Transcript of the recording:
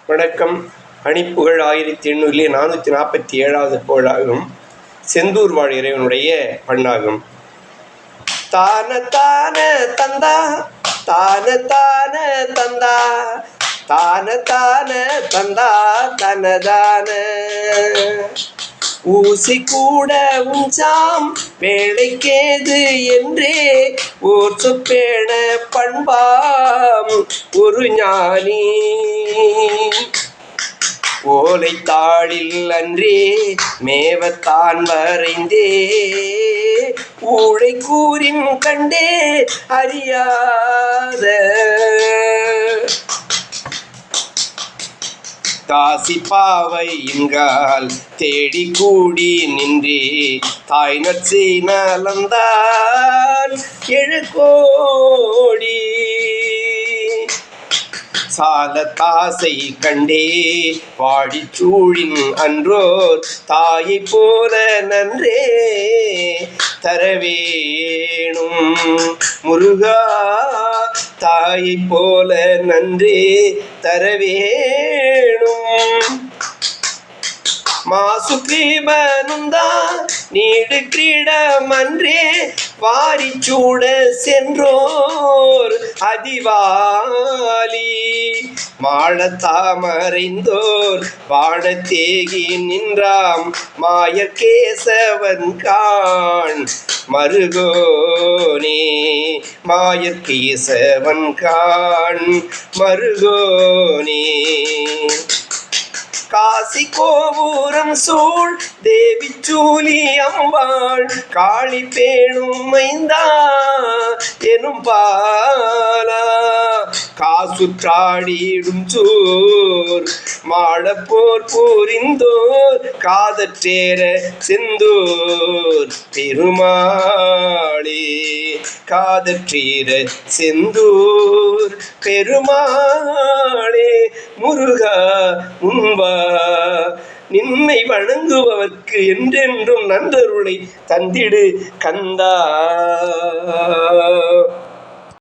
வணக்கம். அணிப்புகழ் 1847வது புகழாகும். செந்தூர் வாழ் இறைவனுடைய பண்ணாகும். தான தான தந்தா தான தான தந்தா தான தான தந்தா தனதான ஊசி கூட உஞ்சாம் வேளைக்கேது என்றே ஓர் சொப்பேண பண்பாம் ஒரு ஞானி ஓலை தாளில் அன்றே மேவத்தான் வரைந்தே ஊழை கூறின் கண்டே அறியாத காசி பாவை இன்கால் தேடி கூடி நின்றே தாய் நற்சை நலந்தான் எழுகோடி சால தாசை கண்டே வாடி சூழின் அன்றோர் தாயை போல நன்றே தரவேணும் முருகா தாயை போல நன்றே தரவேணும் மாசு கிரீபனுந்தா நீடு கிரீடமன்றே வாரிச்சூட சென்றோர் அதிவாலி மாழத்தாமறைந்தோர் வாழத்தேகி நின்றாம் மாயற்கேசவன் காண் மருகோனே மாயற்கேசவன் காண் மருகோனே காசி கோபுரம் சூழ் தேவி சூலி அம்பாள் காளி பேணும் மைந்தா எனும் பாலா காசுற்றாடிடும் சூர் மாடப்போர் புரிந்தோர் காதற்றேற செந்தூர் பெருமாளே காதற்றேற செந்தூர் பெருமாளே முருகா முன்பா நின்னை வணங்குபவர்க்கு என்றென்றும் நன்றருளை தந்திடு கந்தா.